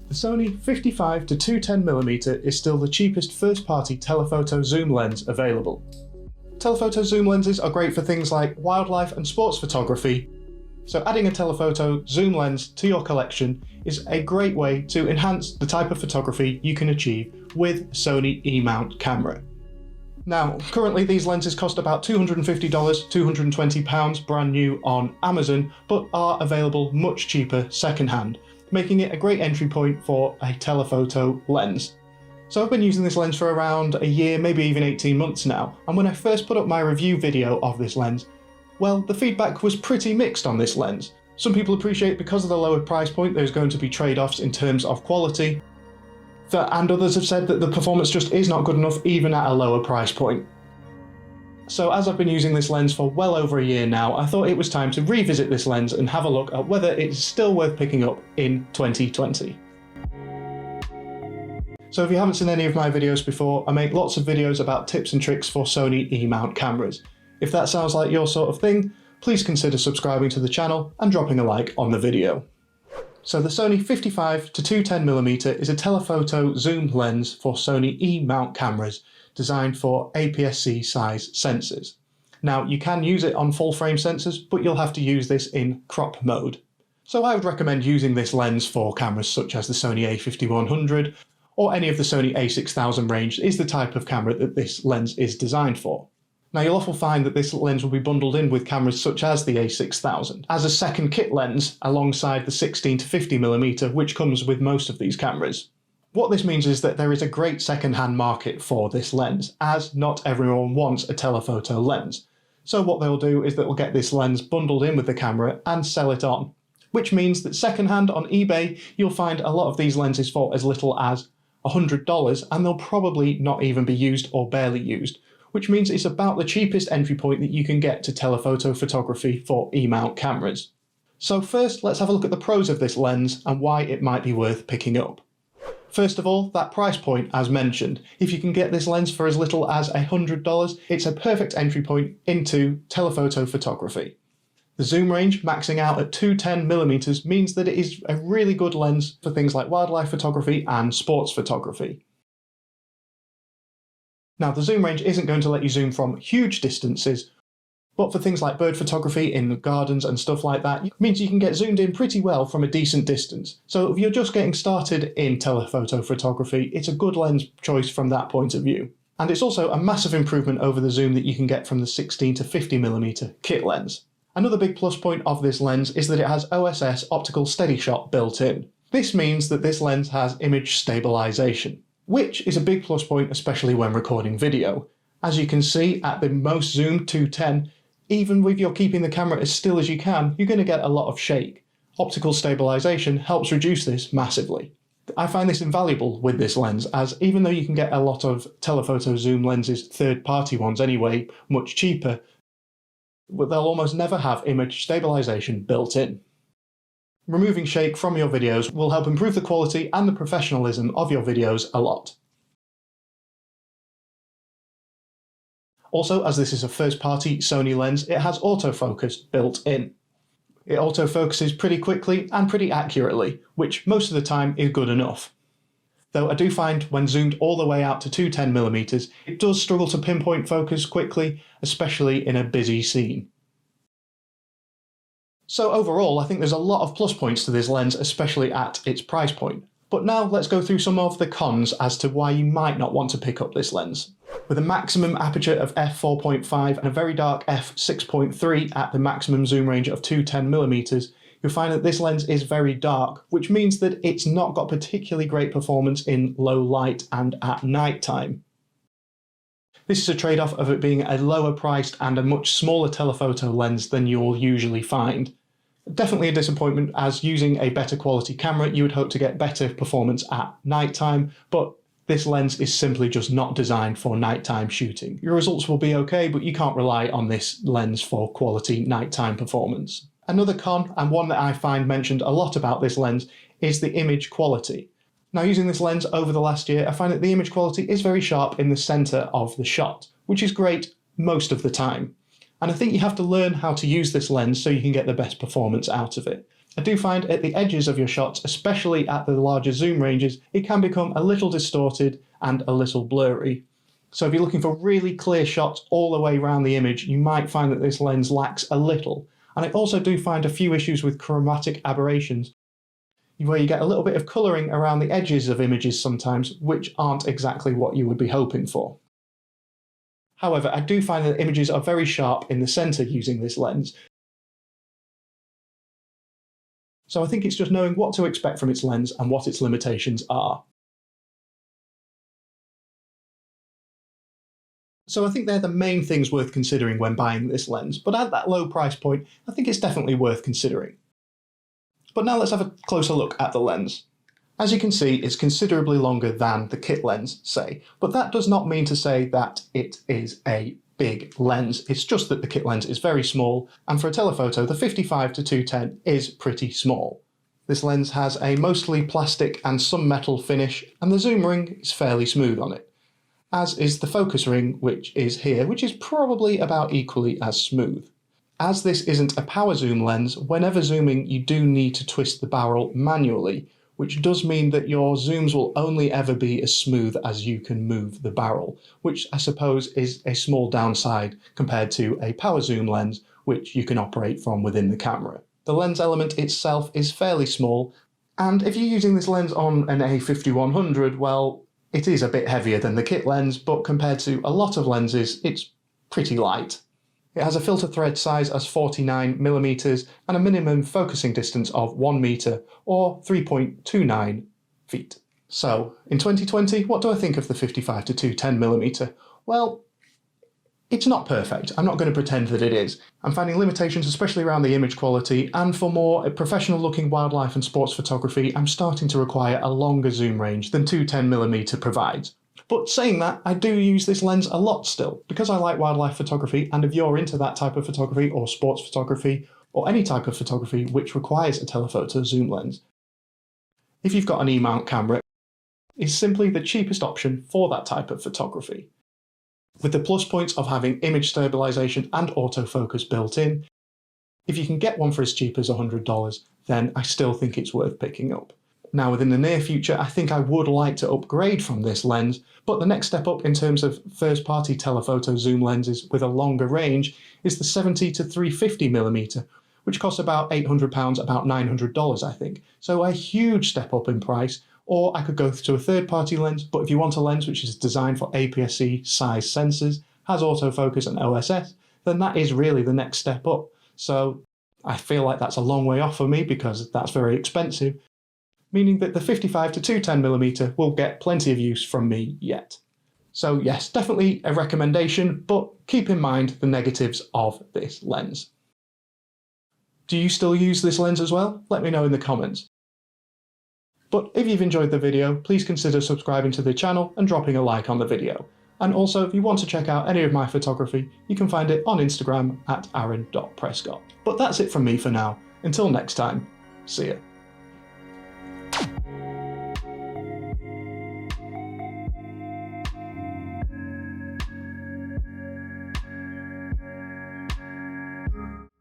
The Sony 55-210mm is still the cheapest first-party telephoto zoom lens available. Telephoto zoom lenses are great for things like wildlife and sports photography, so adding a telephoto zoom lens to your collection is a great way to enhance the type of photography you can achieve with Sony E mount camera. Now, currently these lenses cost about $250, £220 brand new on Amazon, but are available much cheaper secondhand, making it a great entry point for a telephoto lens. So I've been using this lens for around a year, maybe even 18 months now, and when I first put up my review video of this lens, well, the feedback was pretty mixed on this lens. Some people appreciate because of the lower price point there's going to be trade-offs in terms of quality, and others have said that the performance just is not good enough even at a lower price point. So as I've been using this lens for well over a year now, I thought it was time to revisit this lens and have a look at whether it's still worth picking up in 2020. So if you haven't seen any of my videos before, I make lots of videos about tips and tricks for Sony E mount cameras. If that sounds like your sort of thing, please consider subscribing to the channel and dropping a like on the video. So the Sony 55-210mm is a telephoto zoom lens for Sony E mount cameras designed for APS-C size sensors. Now you can use it on full frame sensors, but you'll have to use this in crop mode. So I would recommend using this lens for cameras such as the Sony A5100 or any of the Sony A6000 range is the type of camera that this lens is designed for. Now you'll often find that this lens will be bundled in with cameras such as the A6000 as a second kit lens alongside the 16-50mm which comes with most of these cameras. What this means is that there is a great second-hand market for this lens, as not everyone wants a telephoto lens. So what they'll do is they'll get this lens bundled in with the camera and sell it on, which means that second-hand on eBay you'll find a lot of these lenses for as little as $100 and they'll probably not even be used or barely used, which means it's about the cheapest entry point that you can get to telephoto photography for E-mount cameras. So first, let's have a look at the pros of this lens and why it might be worth picking up. First of all, that price point as mentioned. If you can get this lens for as little as $100, it's a perfect entry point into telephoto photography. The zoom range, maxing out at 210mm, means that it is a really good lens for things like wildlife photography and sports photography. Now, the zoom range isn't going to let you zoom from huge distances, but for things like bird photography in gardens and stuff like that, it means you can get zoomed in pretty well from a decent distance. So if you're just getting started in telephoto photography, it's a good lens choice from that point of view. And it's also a massive improvement over the zoom that you can get from the 16-50mm kit lens. Another big plus point of this lens is that it has OSS optical steady shot built in. This means that this lens has image stabilization, which is a big plus point especially when recording video. As you can see at the most zoom 210, even if you're keeping the camera as still as you can, you're going to get a lot of shake. Optical stabilization helps reduce this massively. I find this invaluable with this lens, as even though you can get a lot of telephoto zoom lenses, third-party ones anyway, much cheaper, they'll almost never have image stabilization built in. Removing shake from your videos will help improve the quality and the professionalism of your videos a lot. Also, as this is a first-party Sony lens, it has autofocus built in. It autofocuses pretty quickly and pretty accurately, which most of the time is good enough. Though I do find when zoomed all the way out to 210mm, it does struggle to pinpoint focus quickly, especially in a busy scene. So overall, I think there's a lot of plus points to this lens, especially at its price point. But now let's go through some of the cons as to why you might not want to pick up this lens. With a maximum aperture of f4.5 and a very dark f6.3 at the maximum zoom range of 210mm, you'll find that this lens is very dark, which means that it's not got particularly great performance in low light and at night time. This is a trade-off of it being a lower priced and a much smaller telephoto lens than you'll usually find. Definitely a disappointment, as using a better quality camera you would hope to get better performance at night time, but this lens is simply just not designed for nighttime shooting. Your results will be okay, but you can't rely on this lens for quality nighttime performance. Another con, and one that I find mentioned a lot about this lens, is the image quality. Now, using this lens over the last year, I find that the image quality is very sharp in the center of the shot, which is great most of the time. And I think you have to learn how to use this lens so you can get the best performance out of it. I do find at the edges of your shots, especially at the larger zoom ranges, it can become a little distorted and a little blurry. So if you're looking for really clear shots all the way around the image, you might find that this lens lacks a little. And I also do find a few issues with chromatic aberrations, where you get a little bit of colouring around the edges of images sometimes, which aren't exactly what you would be hoping for. However, I do find that images are very sharp in the centre using this lens. So I think it's just knowing what to expect from its lens and what its limitations are. So I think they're the main things worth considering when buying this lens, but at that low price point, I think it's definitely worth considering. But now let's have a closer look at the lens. As you can see, it's considerably longer than the kit lens, say, but that does not mean to say that it is a big lens. It's just that the kit lens is very small, and for a telephoto, the 55-210 is pretty small. This lens has a mostly plastic and some metal finish, and the zoom ring is fairly smooth on it, as is the focus ring, which is here, which is probably about equally as smooth. As this isn't a power zoom lens, whenever zooming you do need to twist the barrel manually, which does mean that your zooms will only ever be as smooth as you can move the barrel, which I suppose is a small downside compared to a power zoom lens, which you can operate from within the camera. The lens element itself is fairly small, and if you're using this lens on an A5100, well, it is a bit heavier than the kit lens, but compared to a lot of lenses, it's pretty light. It has a filter thread size as 49mm and a minimum focusing distance of 1 meter or 3.29 feet. So, in 2020, what do I think of the 55-210mm? Well, it's not perfect. I'm not going to pretend that it is. I'm finding limitations, especially around the image quality, and for more professional-looking wildlife and sports photography, I'm starting to require a longer zoom range than 210mm provides. But saying that, I do use this lens a lot still, because I like wildlife photography, and if you're into that type of photography, or sports photography, or any type of photography which requires a telephoto zoom lens, if you've got an E-mount camera, it's simply the cheapest option for that type of photography. With the plus points of having image stabilization and autofocus built in, if you can get one for as cheap as $100, then I still think it's worth picking up. Now, within the near future, I think I would like to upgrade from this lens, but the next step up in terms of first-party telephoto zoom lenses with a longer range is the 70-350mm, which costs about £800, about $900, I think. So a huge step up in price, or I could go to a third-party lens, but if you want a lens which is designed for APS-C size sensors, has autofocus and OSS, then that is really the next step up. So I feel like that's a long way off for me because that's very expensive, meaning that the 55-210mm will get plenty of use from me yet. So yes, definitely a recommendation, but keep in mind the negatives of this lens. Do you still use this lens as well? Let me know in the comments. But if you've enjoyed the video, please consider subscribing to the channel and dropping a like on the video. And also, if you want to check out any of my photography, you can find it on Instagram at aaron.prescott. But that's it from me for now. Until next time, see ya.